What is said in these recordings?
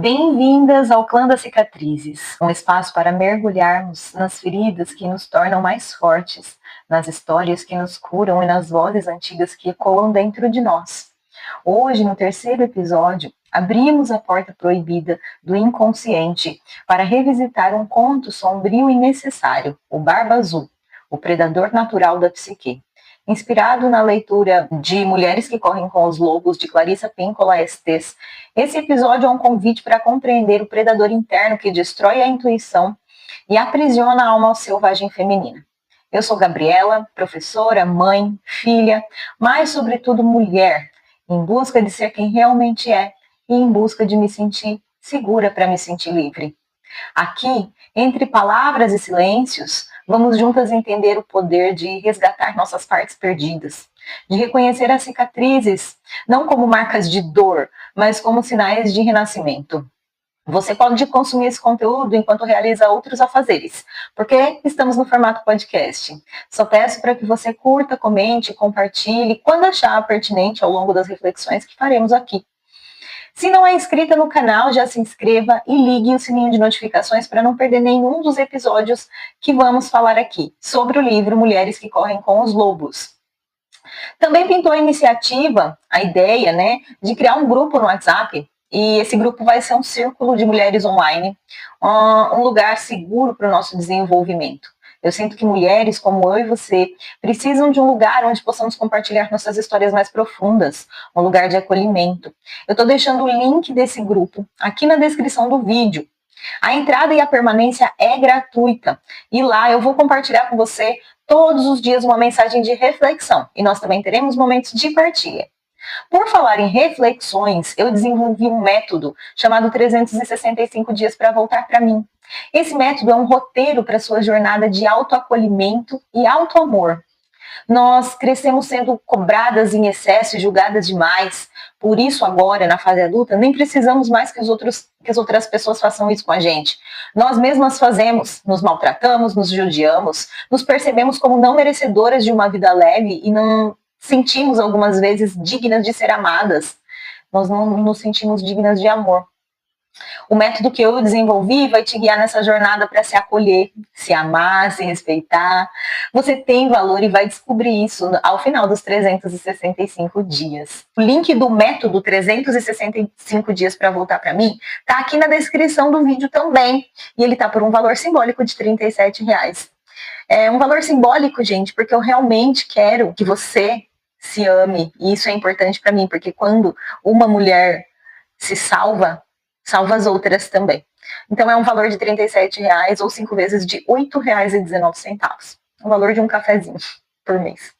Bem-vindas ao Clã das Cicatrizes, um espaço para mergulharmos nas feridas que nos tornam mais fortes, nas histórias que nos curam e nas vozes antigas que ecoam dentro de nós. Hoje, no terceiro episódio, abrimos a porta proibida do inconsciente para revisitar um conto sombrio e necessário, o Barba Azul, o predador natural da psique. Inspirado na leitura de Mulheres que Correm com os Lobos, de Clarissa Pinkola Estes, esse episódio é um convite para compreender o predador interno que destrói a intuição e aprisiona a alma selvagem feminina. Eu sou Gabriela, professora, mãe, filha, mas, sobretudo, mulher, em busca de ser quem realmente é e em busca de me sentir segura para me sentir livre. Aqui, entre palavras e silêncios, vamos juntas entender o poder de resgatar nossas partes perdidas, de reconhecer as cicatrizes, não como marcas de dor, mas como sinais de renascimento. Você pode consumir esse conteúdo enquanto realiza outros afazeres, porque estamos no formato podcast. Só peço para que você curta, comente, compartilhe quando achar pertinente ao longo das reflexões que faremos aqui. Se não é inscrita no canal, já se inscreva e ligue o sininho de notificações para não perder nenhum dos episódios que vamos falar aqui sobre o livro Mulheres que Correm com os Lobos. Também pintou a iniciativa, a ideia, de criar um grupo no WhatsApp, e esse grupo vai ser um círculo de mulheres online, um lugar seguro para o nosso desenvolvimento. Eu sinto que mulheres como eu e você precisam de um lugar onde possamos compartilhar nossas histórias mais profundas, um lugar de acolhimento. Eu estou deixando o link desse grupo aqui na descrição do vídeo. A entrada e a permanência é gratuita e lá eu vou compartilhar com você todos os dias uma mensagem de reflexão e nós também teremos momentos de partilha. Por falar em reflexões, eu desenvolvi um método chamado 365 dias para voltar para mim. Esse método é um roteiro para sua jornada de autoacolhimento e autoamor. Nós crescemos sendo cobradas em excesso e julgadas demais. Por isso, agora, na fase adulta, nem precisamos mais que as outras pessoas façam isso com a gente. Nós mesmas fazemos, nos maltratamos, nos judiamos, nos percebemos como não merecedoras de uma vida leve e não sentimos algumas vezes dignas de ser amadas. Nós não nos sentimos dignas de amor. O método que eu desenvolvi vai te guiar nessa jornada para se acolher, se amar, se respeitar. Você tem valor e vai descobrir isso ao final dos 365 dias. O link do método 365 dias para voltar para mim tá aqui na descrição do vídeo também. E ele tá por um valor simbólico de R$37. É um valor simbólico, gente, porque eu realmente quero que você se ame. E isso é importante para mim, porque quando uma mulher se salva as outras também. Então é um valor de R$37 ou 5 vezes de R$8,19. O valor de um cafezinho por mês.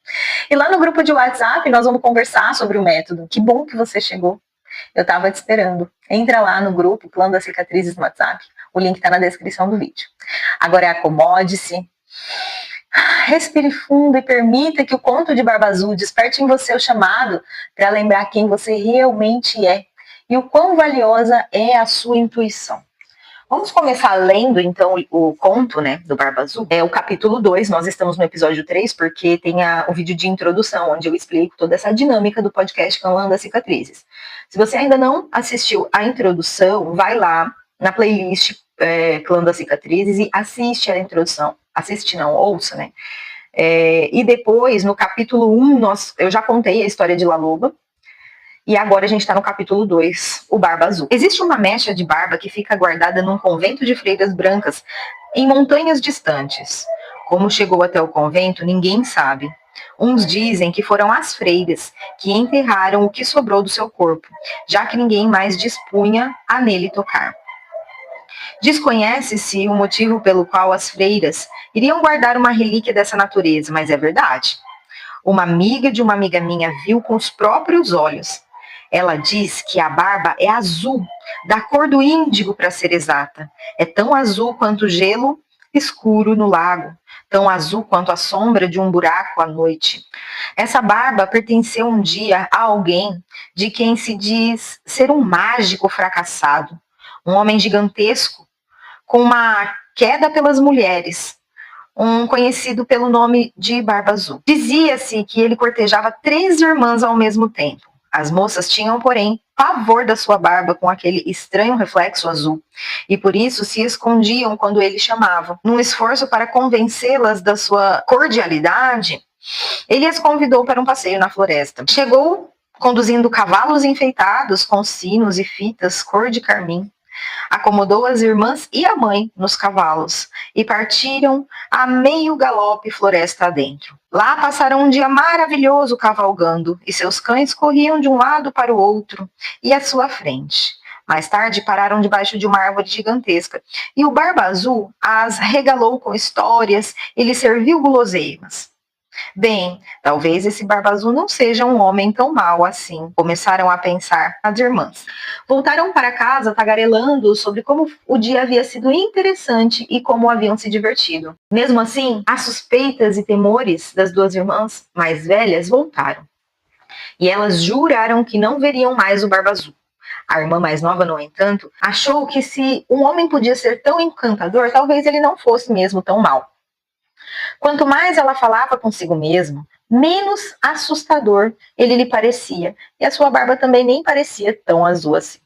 E lá no grupo de WhatsApp nós vamos conversar sobre o método. Que bom que você chegou. Eu estava te esperando. Entra lá no grupo Clã das Cicatrizes no WhatsApp. O link está na descrição do vídeo. Agora acomode-se. Respire fundo e permita que o conto de Barba Azul desperte em você o chamado para lembrar quem você realmente é e o quão valiosa é a sua intuição. Vamos começar lendo, então, o conto, do Barba Azul. É o capítulo 2, nós estamos no episódio 3, porque tem o vídeo de introdução, onde eu explico toda essa dinâmica do podcast Clã das Cicatrizes. Se você ainda não assistiu a introdução, vai lá na playlist Clã das Cicatrizes e assiste a introdução. Assiste não, ouça, e depois, no capítulo 1, eu já contei a história de La Loba. E agora a gente está no capítulo 2, o Barba Azul. Existe uma mecha de barba que fica guardada num convento de freiras brancas em montanhas distantes. Como chegou até o convento, ninguém sabe. Uns dizem que foram as freiras que enterraram o que sobrou do seu corpo, já que ninguém mais dispunha a nele tocar. Desconhece-se o motivo pelo qual as freiras iriam guardar uma relíquia dessa natureza, mas é verdade. Uma amiga de uma amiga minha viu com os próprios olhos. Ela diz que a barba é azul, da cor do índigo para ser exata. É tão azul quanto o gelo escuro no lago, tão azul quanto a sombra de um buraco à noite. Essa barba pertenceu um dia a alguém de quem se diz ser um mágico fracassado, um homem gigantesco, com uma queda pelas mulheres, um conhecido pelo nome de Barba Azul. Dizia-se que ele cortejava 3 irmãs ao mesmo tempo. As moças tinham, porém, pavor da sua barba com aquele estranho reflexo azul, e por isso se escondiam quando ele chamava. Num esforço para convencê-las da sua cordialidade, ele as convidou para um passeio na floresta. Chegou conduzindo cavalos enfeitados com sinos e fitas cor de carmim. Acomodou as irmãs e a mãe nos cavalos e partiram a meio galope floresta adentro. Lá passaram um dia maravilhoso cavalgando e seus cães corriam de um lado para o outro e à sua frente. Mais tarde pararam debaixo de uma árvore gigantesca e o Barba Azul as regalou com histórias e lhes serviu guloseimas. Bem, talvez esse Barba Azul não seja um homem tão mau assim, começaram a pensar as irmãs. Voltaram para casa tagarelando sobre como o dia havia sido interessante e como haviam se divertido. Mesmo assim, as suspeitas e temores das duas irmãs mais velhas voltaram. E elas juraram que não veriam mais o Barba Azul. A irmã mais nova, no entanto, achou que se um homem podia ser tão encantador, talvez ele não fosse mesmo tão mau. Quanto mais ela falava consigo mesma, menos assustador ele lhe parecia, e a sua barba também nem parecia tão azul assim.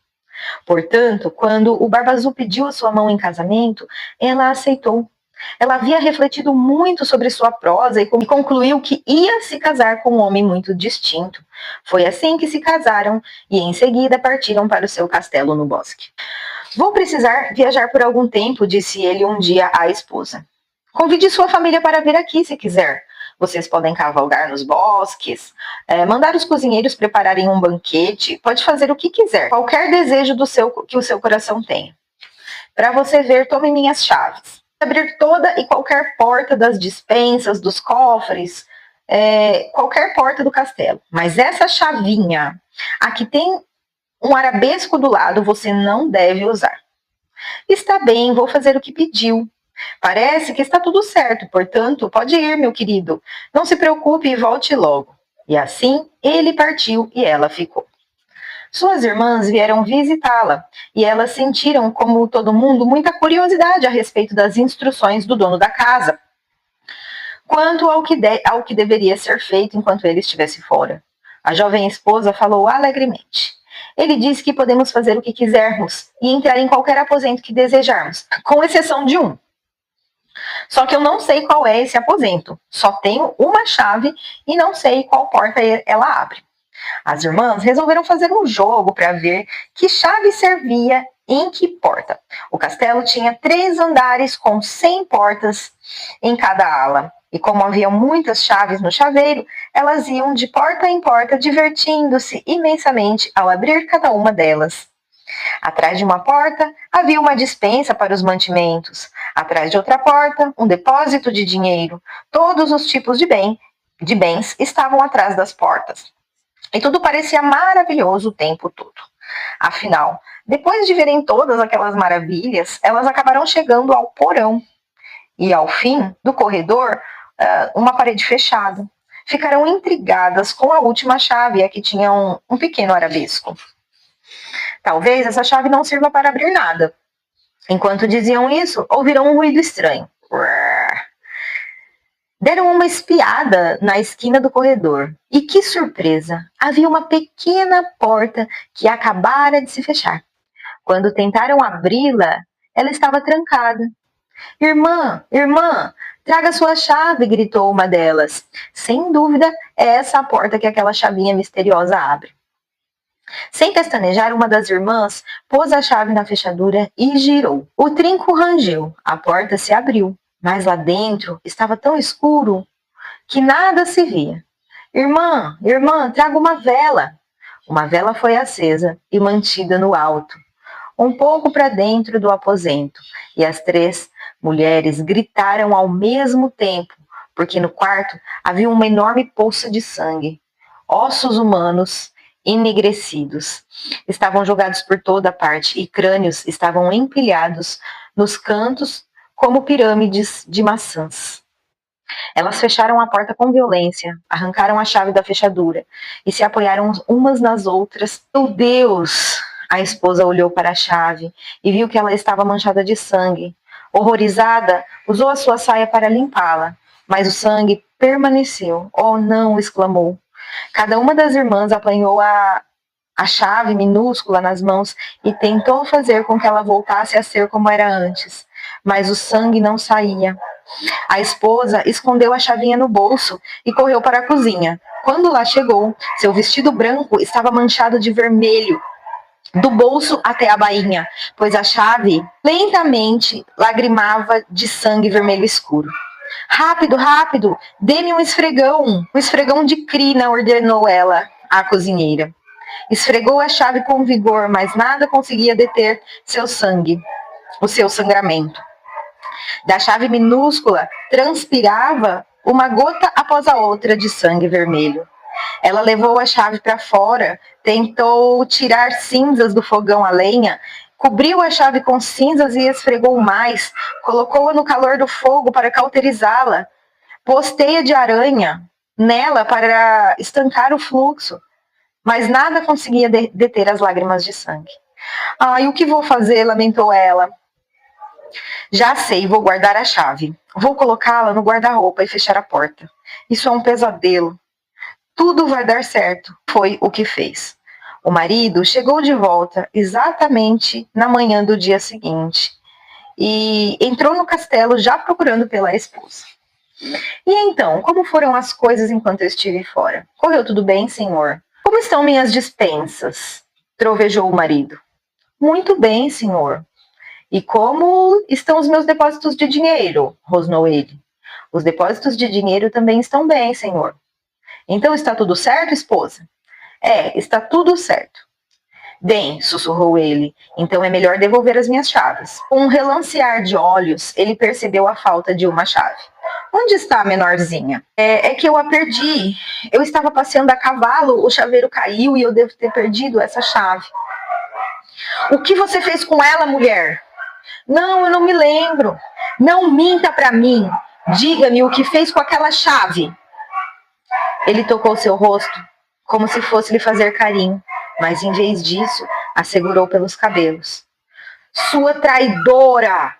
Portanto, quando o Barba Azul pediu a sua mão em casamento, ela aceitou. Ela havia refletido muito sobre sua prosa e concluiu que ia se casar com um homem muito distinto. Foi assim que se casaram e em seguida partiram para o seu castelo no bosque. Vou precisar viajar por algum tempo, disse ele um dia à esposa. Convide sua família para vir aqui se quiser. Vocês podem cavalgar nos bosques, mandar os cozinheiros prepararem um banquete, pode fazer o que quiser, qualquer desejo que o seu coração tenha. Para você ver, tome minhas chaves. Abrir toda e qualquer porta das despensas, dos cofres, qualquer porta do castelo. Mas essa chavinha, aqui tem um arabesco do lado, você não deve usar. Está bem, vou fazer o que pediu. Parece que está tudo certo, portanto, pode ir, meu querido. Não se preocupe e volte logo. E assim, ele partiu e ela ficou. Suas irmãs vieram visitá-la e elas sentiram, como todo mundo, muita curiosidade a respeito das instruções do dono da casa, quanto ao que deveria ser feito enquanto ele estivesse fora. A jovem esposa falou alegremente. Ele disse que podemos fazer o que quisermos e entrar em qualquer aposento que desejarmos, com exceção de um. Só que eu não sei qual é esse aposento. Só tenho uma chave e não sei qual porta ela abre. As irmãs resolveram fazer um jogo para ver que chave servia em que porta. O castelo tinha 3 andares com 100 portas em cada ala. E como havia muitas chaves no chaveiro, elas iam de porta em porta, divertindo-se imensamente ao abrir cada uma delas. Atrás de uma porta havia uma despensa para os mantimentos. Atrás de outra porta, um depósito de dinheiro. Todos os tipos de bens estavam atrás das portas. E tudo parecia maravilhoso o tempo todo. Afinal, depois de verem todas aquelas maravilhas, elas acabaram chegando ao porão. E ao fim do corredor, uma parede fechada. Ficaram intrigadas com a última chave, a que tinha um pequeno arabesco. Talvez essa chave não sirva para abrir nada. Enquanto diziam isso, ouviram um ruído estranho. Deram uma espiada na esquina do corredor. E que surpresa! Havia uma pequena porta que acabara de se fechar. Quando tentaram abri-la, ela estava trancada. Irmã, irmã, traga sua chave, gritou uma delas. Sem dúvida, é essa a porta que aquela chavinha misteriosa abre. Sem pestanejar, uma das irmãs pôs a chave na fechadura e girou. O trinco rangeu, a porta se abriu, mas lá dentro estava tão escuro que nada se via. Irmã, irmã, traga uma vela. Uma vela foi acesa e mantida no alto, um pouco para dentro do aposento, e as 3 mulheres gritaram ao mesmo tempo, porque no quarto havia uma enorme poça de sangue. Ossos humanos enegrecidos estavam jogados por toda parte e crânios estavam empilhados nos cantos como pirâmides de maçãs. Elas fecharam a porta com violência, arrancaram a chave da fechadura e se apoiaram umas nas outras. Meu Deus! A esposa olhou para a chave e viu que ela estava manchada de sangue. Horrorizada, usou a sua saia para limpá-la, mas o sangue permaneceu. Oh, não! Exclamou. Cada uma das irmãs apanhou a chave minúscula nas mãos e tentou fazer com que ela voltasse a ser como era antes, mas o sangue não saía. A esposa escondeu a chavinha no bolso e correu para a cozinha. Quando lá chegou, seu vestido branco estava manchado de vermelho, do bolso até a bainha, pois a chave lentamente lagrimava de sangue vermelho escuro. Rápido, rápido, dê-me um esfregão de crina, ordenou ela à cozinheira. Esfregou a chave com vigor, mas nada conseguia deter o seu sangramento. Da chave minúscula transpirava uma gota após a outra de sangue vermelho. Ela levou a chave para fora, tentou tirar cinzas do fogão a lenha, cobriu a chave com cinzas e esfregou mais, colocou-a no calor do fogo para cauterizá-la, pôs teia de aranha nela para estancar o fluxo, mas nada conseguia deter as lágrimas de sangue. E o que vou fazer? Lamentou ela. Já sei, vou guardar a chave. Vou colocá-la no guarda-roupa e fechar a porta. Isso é um pesadelo. Tudo vai dar certo. Foi o que fez. O marido chegou de volta exatamente na manhã do dia seguinte e entrou no castelo já procurando pela esposa. E então, como foram as coisas enquanto eu estive fora? Correu tudo bem, senhor? Como estão minhas dispensas? Trovejou o marido. Muito bem, senhor. E como estão os meus depósitos de dinheiro? Rosnou ele. Os depósitos de dinheiro também estão bem, senhor. Então está tudo certo, esposa? Está tudo certo. Bem, sussurrou ele, então é melhor devolver as minhas chaves. Com um relancear de olhos, ele percebeu a falta de uma chave. Onde está a menorzinha? É que eu a perdi. Eu estava passeando a cavalo, o chaveiro caiu e eu devo ter perdido essa chave. O que você fez com ela, mulher? Não, eu não me lembro. Não minta para mim. Diga-me o que fez com aquela chave. Ele tocou seu rosto, como se fosse lhe fazer carinho, mas em vez disso, a segurou pelos cabelos. Sua traidora!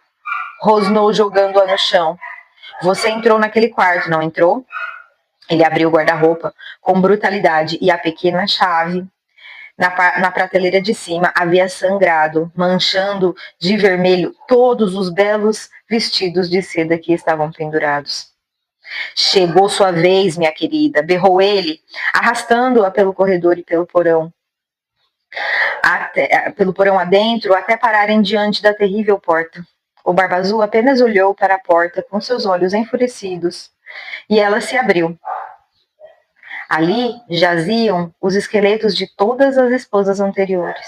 Rosnou jogando-a no chão. Você entrou naquele quarto, não entrou? Ele abriu o guarda-roupa com brutalidade e a pequena chave na prateleira de cima havia sangrado, manchando de vermelho todos os belos vestidos de seda que estavam pendurados. Chegou sua vez, minha querida, berrou ele, arrastando-a pelo corredor e pelo porão adentro, até pararem diante da terrível porta. O Barba Azul apenas olhou para a porta com seus olhos enfurecidos, e ela se abriu. Ali jaziam os esqueletos de todas as esposas anteriores.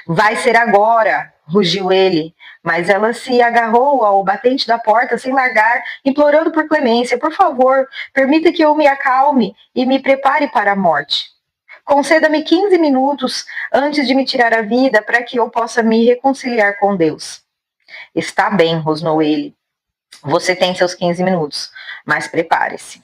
Vai ser agora, rugiu ele, mas ela se agarrou ao batente da porta sem largar, implorando por clemência. Por favor, permita que eu me acalme e me prepare para a morte. Conceda-me 15 minutos antes de me tirar a vida para que eu possa me reconciliar com Deus. Está bem, rosnou ele. Você tem seus 15 minutos, mas prepare-se.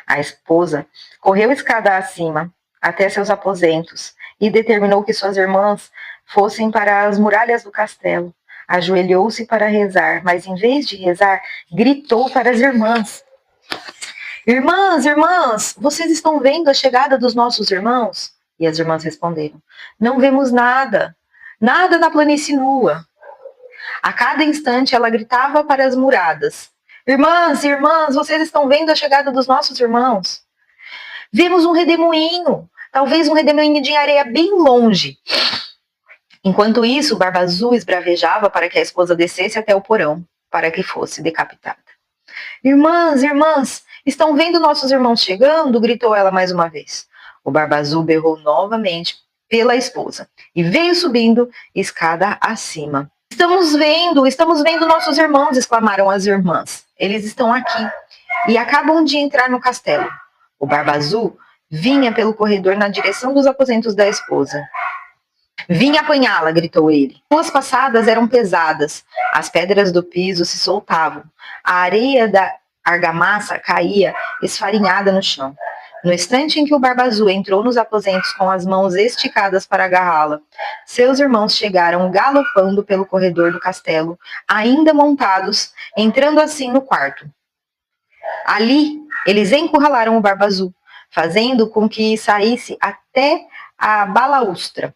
A esposa correu escada acima até seus aposentos e determinou que suas irmãs fossem para as muralhas do castelo. Ajoelhou-se para rezar, mas em vez de rezar, gritou para as irmãs. Irmãs, irmãs, vocês estão vendo a chegada dos nossos irmãos? E as irmãs responderam, não vemos nada, nada na planície nua. A cada instante ela gritava para as muradas, irmãs, irmãs, vocês estão vendo a chegada dos nossos irmãos? Vemos um redemoinho, talvez um redemoinho de areia bem longe. Enquanto isso, o Barba Azul esbravejava para que a esposa descesse até o porão, para que fosse decapitada. Irmãs, irmãs, estão vendo nossos irmãos chegando? Gritou ela mais uma vez. O Barba Azul berrou novamente pela esposa e veio subindo escada acima. Estamos vendo nossos irmãos, exclamaram as irmãs. Eles estão aqui e acabam de entrar no castelo. O Barba Azul vinha pelo corredor na direção dos aposentos da esposa. Vim apanhá-la, gritou ele. Suas passadas eram pesadas, as pedras do piso se soltavam, a areia da argamassa caía esfarinhada no chão. No instante em que o Barba Azul entrou nos aposentos com as mãos esticadas para agarrá-la, seus irmãos chegaram galopando pelo corredor do castelo, ainda montados, entrando assim no quarto. Ali, eles encurralaram o Barba Azul, fazendo com que saísse até a balaustra.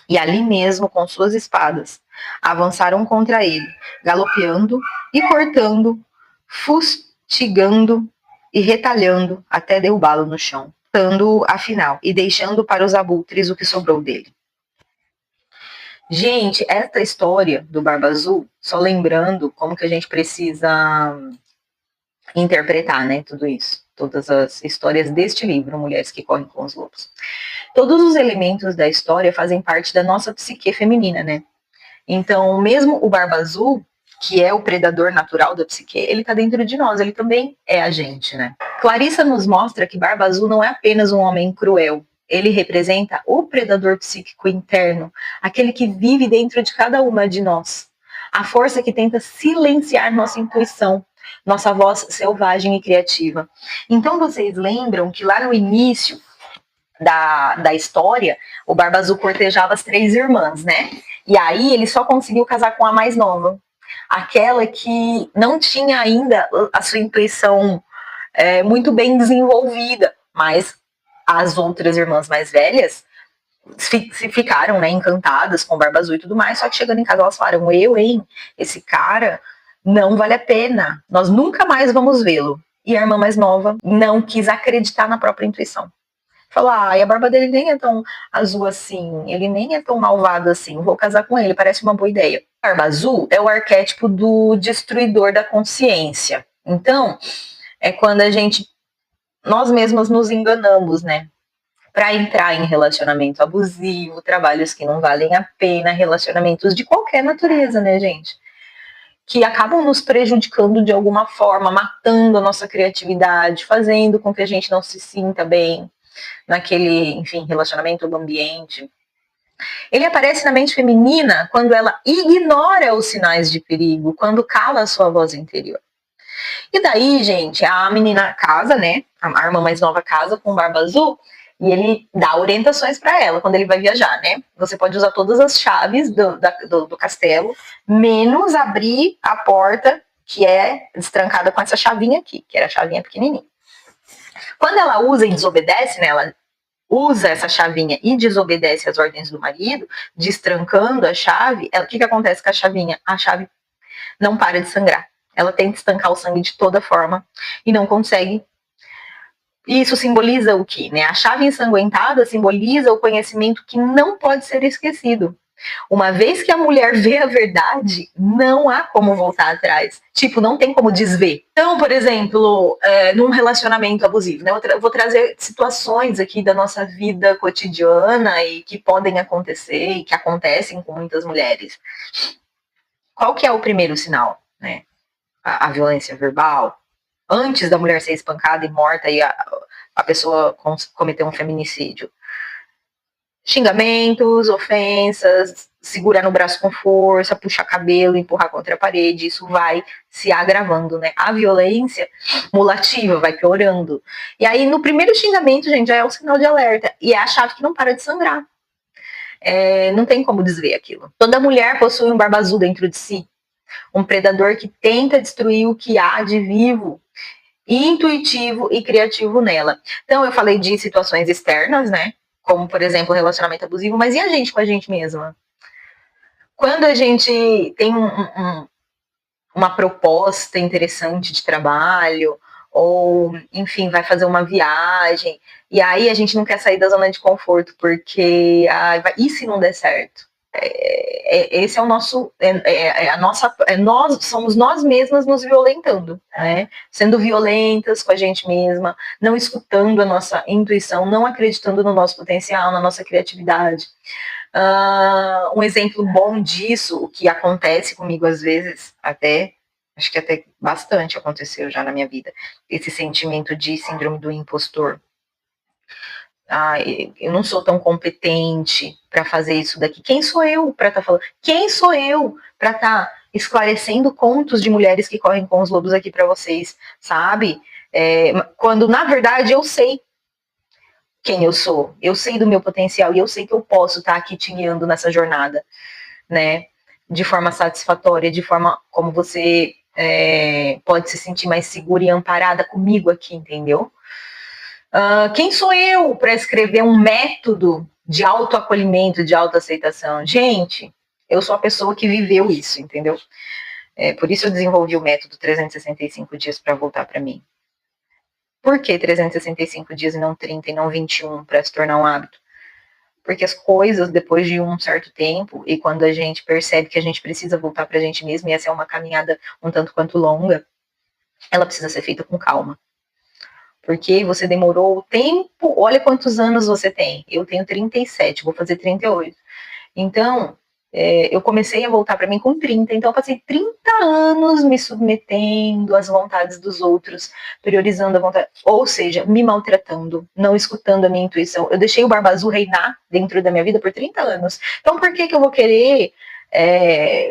E ali mesmo, com suas espadas, avançaram contra ele, galopeando e cortando, fustigando e retalhando até derrubá-lo no chão, matando afinal e deixando para os abutres o que sobrou dele. Gente, essa história do Barba Azul, só lembrando como que a gente precisa interpretar, né, tudo isso, todas as histórias deste livro, Mulheres que Correm com os Lobos. Todos os elementos da história fazem parte da nossa psique feminina, né? Então, mesmo o Barba Azul, que é o predador natural da psique, ele tá dentro de nós, ele também é a gente, né? Clarissa nos mostra que Barba Azul não é apenas um homem cruel, ele representa o predador psíquico interno, aquele que vive dentro de cada uma de nós. A força que tenta silenciar nossa intuição, nossa voz selvagem e criativa. Então, vocês lembram que lá no início da história, o Barba Azul cortejava as 3 irmãs, né? E aí ele só conseguiu casar com a mais nova, aquela que não tinha ainda a sua intuição muito bem desenvolvida, mas as outras irmãs mais velhas se ficaram, né, encantadas com o Barba Azul e tudo mais, só que chegando em casa elas falaram, esse cara não vale a pena, nós nunca mais vamos vê-lo. E a irmã mais nova não quis acreditar na própria intuição. Falou, a barba dele nem é tão azul assim, ele nem é tão malvado assim, vou casar com ele, parece uma boa ideia. Barba Azul é o arquétipo do destruidor da consciência. Então, é quando nós mesmas nos enganamos, né? Para entrar em relacionamento abusivo, trabalhos que não valem a pena, relacionamentos de qualquer natureza, né, gente? Que acabam nos prejudicando de alguma forma, matando a nossa criatividade, fazendo com que a gente não se sinta bem naquele, enfim, relacionamento ou ambiente. Ele aparece na mente feminina quando ela ignora os sinais de perigo, quando cala a sua voz interior. E daí, gente, a menina casa, né? A irmã mais nova casa com o Barba Azul e ele dá orientações para ela quando ele vai viajar, né? Você pode usar todas as chaves do castelo, menos abrir a porta que é destrancada com essa chavinha aqui, que era a chavinha pequenininha. Quando ela usa e desobedece, né? Ela usa essa chavinha e desobedece às ordens do marido, destrancando a chave, o que acontece com a chavinha? A chave não para de sangrar. Ela tenta estancar o sangue de toda forma e não consegue. Isso simboliza o quê? Né? A chave ensanguentada simboliza o conhecimento que não pode ser esquecido. Uma vez que a mulher vê a verdade, não há como voltar atrás. Tipo, não tem como desver. Então, por exemplo, num relacionamento abusivo, né? Eu vou trazer situações aqui da nossa vida cotidiana e que podem acontecer e que acontecem com muitas mulheres. Qual que é o primeiro sinal? Né? A violência verbal. Antes da mulher ser espancada e morta e a pessoa cometer um feminicídio. Xingamentos, ofensas, segurar no braço com força, puxar cabelo, empurrar contra a parede, isso vai se agravando, né? A violência cumulativa vai piorando. E aí, no primeiro xingamento, gente, já é o sinal de alerta. E é a chave que não para de sangrar. Não tem como desver aquilo. Toda mulher possui um Barba Azul dentro de si. Um predador que tenta destruir o que há de vivo, intuitivo e criativo nela. Então, eu falei de situações externas, né? Como, por exemplo, relacionamento abusivo, mas e a gente com a gente mesma? Quando a gente tem uma proposta interessante de trabalho, ou, enfim, vai fazer uma viagem, e aí a gente não quer sair da zona de conforto, porque e se não der certo? Esse é o nosso, nós somos nós mesmas nos violentando, né? Sendo violentas com a gente mesma, não escutando a nossa intuição, não acreditando no nosso potencial, na nossa criatividade. Um exemplo bom disso, o que acontece comigo às vezes, acho que até bastante aconteceu já na minha vida, esse sentimento de síndrome do impostor. Eu não sou tão competente para fazer isso daqui. Quem sou eu para estar falando? Quem sou eu para estar esclarecendo contos de mulheres que correm com os lobos aqui para vocês, sabe? Quando, na verdade, eu sei quem eu sou. Eu sei do meu potencial e eu sei que eu posso estar aqui te guiando nessa jornada, né? De forma satisfatória, de forma como você pode se sentir mais segura e amparada comigo aqui, entendeu? Quem sou eu para escrever um método de autoacolhimento, de autoaceitação? Gente, eu sou a pessoa que viveu isso, entendeu? Por isso eu desenvolvi o método 365 dias para voltar para mim. Por que 365 dias e não 30 e não 21 para se tornar um hábito? Porque as coisas, depois de um certo tempo, e quando a gente percebe que a gente precisa voltar para a gente mesmo, e essa é uma caminhada um tanto quanto longa, ela precisa ser feita com calma. Porque você demorou o tempo, olha quantos anos você tem. Eu tenho 37, vou fazer 38. Então, eu comecei a voltar para mim com 30, então eu passei 30 anos me submetendo às vontades dos outros, priorizando a vontade, ou seja, me maltratando, não escutando a minha intuição. Eu deixei o Barba Azul reinar dentro da minha vida por 30 anos. Então, por que eu vou querer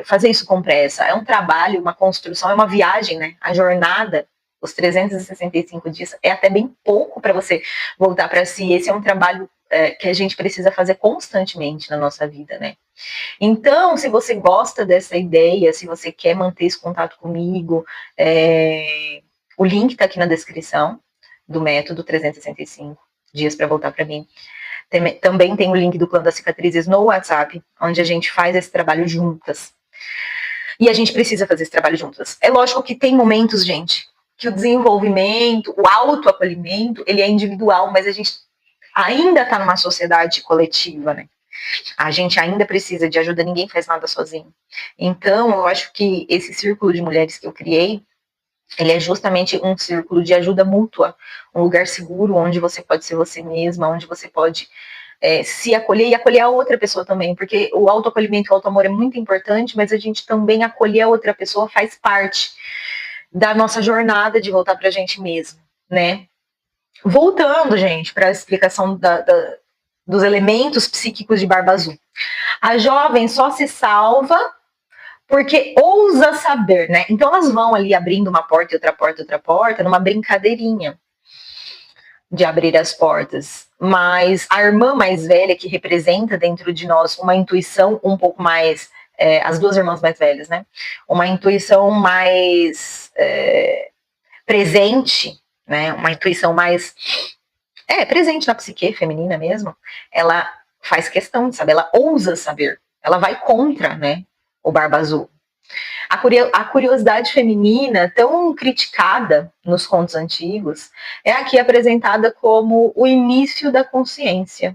fazer isso com pressa? É um trabalho, uma construção, é uma viagem, né? A jornada, os 365 dias, é até bem pouco para você voltar para si. Esse é um trabalho que a gente precisa fazer constantemente na nossa vida, né? Então, se você gosta dessa ideia, se você quer manter esse contato comigo, o link está aqui na descrição do método 365 dias para voltar para mim. Também tem o link do Clã das Cicatrizes no WhatsApp, onde a gente faz esse trabalho juntas. E a gente precisa fazer esse trabalho juntas. É lógico que tem momentos, gente, que o desenvolvimento, o autoacolhimento, ele é individual, mas a gente ainda está numa sociedade coletiva, né? A gente ainda precisa de ajuda, ninguém faz nada sozinho. Então, eu acho que esse círculo de mulheres que eu criei, ele é justamente um círculo de ajuda mútua, um lugar seguro onde você pode ser você mesma, onde você pode se acolher e acolher a outra pessoa também, porque o autoacolhimento e o autoamor é muito importante, mas a gente também acolher a outra pessoa faz parte da nossa jornada de voltar pra gente mesmo, né? Voltando, gente, para a explicação dos elementos psíquicos de Barba Azul. A jovem só se salva porque ousa saber, né? Então elas vão ali abrindo uma porta e outra porta, numa brincadeirinha de abrir as portas. Mas a irmã mais velha, que representa dentro de nós uma intuição um pouco mais. As duas irmãs mais velhas, né? Uma intuição mais presente, né? Uma intuição mais presente na psique feminina mesmo. Ela faz questão de saber, ela ousa saber. Ela vai contra, né? O Barba Azul. A curiosidade feminina, tão criticada nos contos antigos, é aqui apresentada como o início da consciência.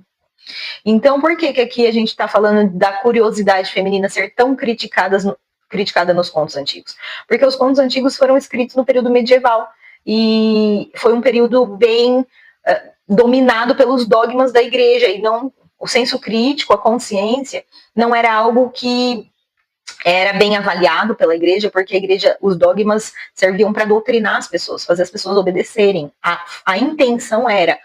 Então, por que aqui a gente está falando da curiosidade feminina ser tão criticada nos contos antigos? Porque os contos antigos foram escritos no período medieval e foi um período bem dominado pelos dogmas da igreja, e não o senso crítico, a consciência, não era algo que era bem avaliado pela igreja, porque a igreja, os dogmas serviam para doutrinar as pessoas, fazer as pessoas obedecerem. A intenção era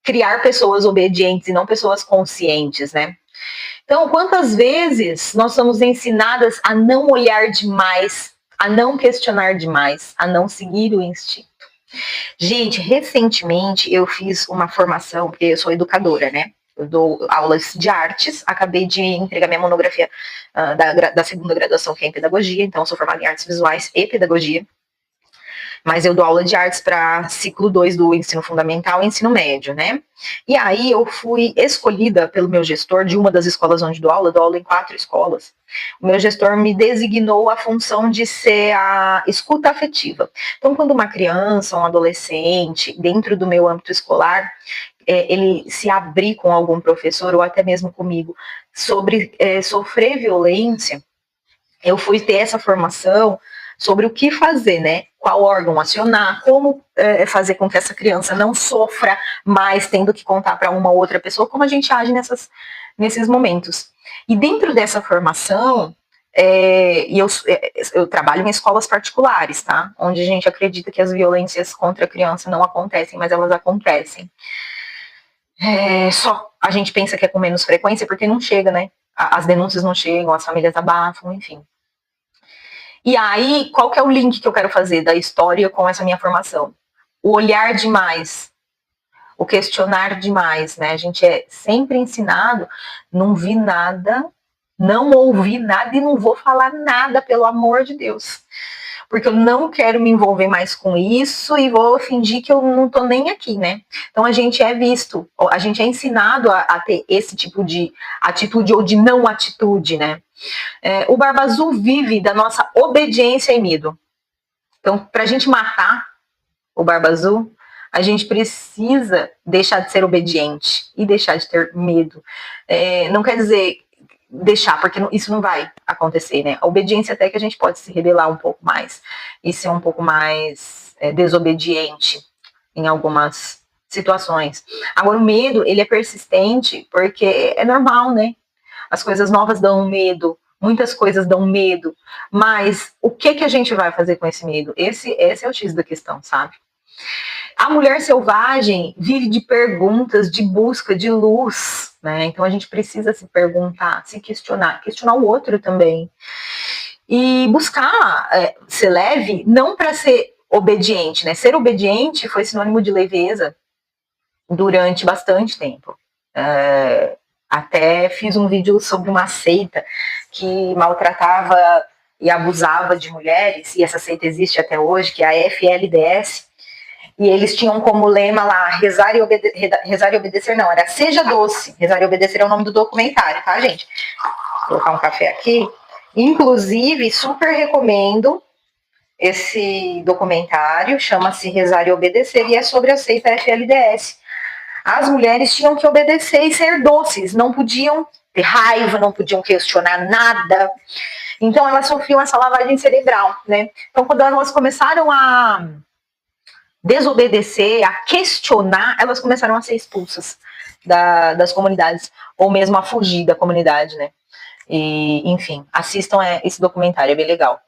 criar pessoas obedientes e não pessoas conscientes, né? Então, quantas vezes nós somos ensinadas a não olhar demais, a não questionar demais, a não seguir o instinto? Gente, recentemente eu fiz uma formação, porque eu sou educadora, né? Eu dou aulas de artes, acabei de entregar minha monografia da segunda graduação, que é em pedagogia, então eu sou formada em artes visuais e pedagogia, mas eu dou aula de artes para ciclo 2 do ensino fundamental e ensino médio, né? E aí eu fui escolhida pelo meu gestor de uma das escolas onde dou aula em 4 escolas. O meu gestor me designou a função de ser a escuta afetiva. Então, quando uma criança, um adolescente, dentro do meu âmbito escolar, ele se abrir com algum professor ou até mesmo comigo sobre sofrer violência, eu fui ter essa formação sobre o que fazer, né? Qual órgão acionar, como fazer com que essa criança não sofra mais tendo que contar para uma outra pessoa, como a gente age nesses momentos. E dentro dessa formação, eu trabalho em escolas particulares, tá? Onde a gente acredita que as violências contra a criança não acontecem, mas elas acontecem. Só a gente pensa que é com menos frequência porque não chega, né? As denúncias não chegam, as famílias abafam, enfim. E aí, qual que é o link que eu quero fazer da história com essa minha formação? O olhar demais, o questionar demais, né? A gente é sempre ensinado, não vi nada, não ouvi nada e não vou falar nada, pelo amor de Deus. porque eu não quero me envolver mais com isso e vou fingir que eu não tô nem aqui, né? Então a gente é visto, a gente é ensinado a ter esse tipo de atitude ou de não atitude, né? O Barba Azul vive da nossa obediência e medo. Então, pra gente matar o Barba Azul, a gente precisa deixar de ser obediente e deixar de ter medo. Não quer dizer deixar, porque isso não vai acontecer, né? A obediência até que a gente pode se rebelar um pouco mais e ser um pouco mais desobediente em algumas situações. Agora, o medo, ele é persistente porque é normal, né? As coisas novas dão medo, muitas coisas dão medo, mas o que a gente vai fazer com esse medo? Esse é o X da questão, sabe? A mulher selvagem vive de perguntas, de busca, de luz, né? Então a gente precisa se perguntar, se questionar o outro também. E buscar ser leve, não para ser obediente, né? Ser obediente foi sinônimo de leveza durante bastante tempo. Até fiz um vídeo sobre uma seita que maltratava e abusava de mulheres, e essa seita existe até hoje, que é a FLDS. E eles tinham como lema lá, rezar e obedecer, não, era seja doce. Rezar e obedecer é o nome do documentário, tá, gente? Vou colocar um café aqui. Inclusive, super recomendo esse documentário, chama-se Rezar e Obedecer, e é sobre a seita FLDS. As mulheres tinham que obedecer e ser doces, não podiam ter raiva, não podiam questionar nada. Então, elas sofriam essa lavagem cerebral, né? Então, quando elas começaram a desobedecer, a questionar, elas começaram a ser expulsas das comunidades, ou mesmo a fugir da comunidade, né? E, enfim, assistam esse documentário, é bem legal.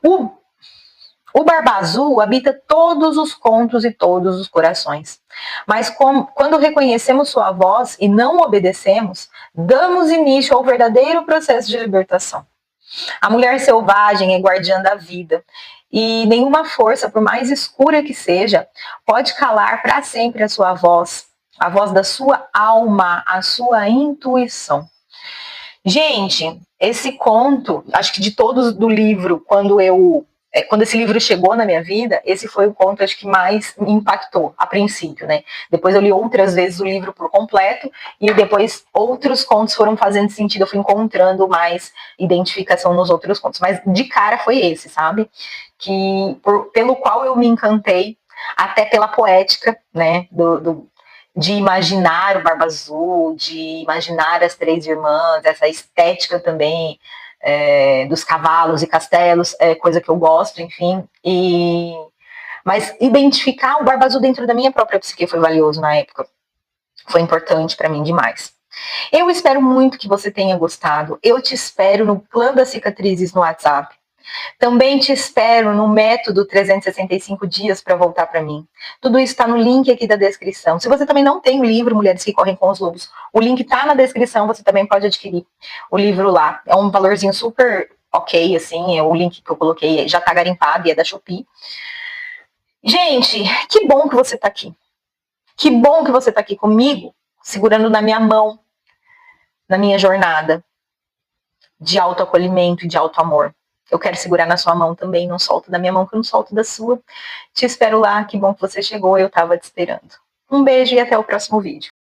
O Barba Azul habita todos os contos e todos os corações. Mas quando reconhecemos sua voz e não obedecemos, damos início ao verdadeiro processo de libertação. A mulher selvagem é guardiã da vida. E nenhuma força, por mais escura que seja, pode calar para sempre a sua voz, a voz da sua alma, a sua intuição. Gente, esse conto, acho que de todos do livro, quando esse livro chegou na minha vida, esse foi o conto, acho que mais me impactou, a princípio, né? Depois eu li outras vezes o livro por completo, e depois outros contos foram fazendo sentido, eu fui encontrando mais identificação nos outros contos. Mas de cara foi esse, sabe? Pelo qual eu me encantei, até pela poética, né? De imaginar o Barba Azul, de imaginar as três irmãs, essa estética também dos cavalos e castelos, é coisa que eu gosto, enfim. Mas identificar o Barba Azul dentro da minha própria psique foi valioso na época. Foi importante para mim demais. Eu espero muito que você tenha gostado. Eu te espero no Clã das Cicatrizes no WhatsApp. Também te espero no método 365 dias para voltar para mim. Tudo isso está no link aqui da descrição. Se você também não tem o livro Mulheres que Correm com os Lobos, o link está na descrição, você também pode adquirir o livro lá. É um valorzinho super ok, assim, é o link que eu coloquei, já está garimpado e é da Shopee. Gente, que bom que você está aqui. Que bom que você está aqui comigo, segurando na minha mão, na minha jornada de autoacolhimento e de autoamor. Eu quero segurar na sua mão também, não solto da minha mão, que eu não solto da sua. Te espero lá, que bom que você chegou, eu estava te esperando. Um beijo e até o próximo vídeo.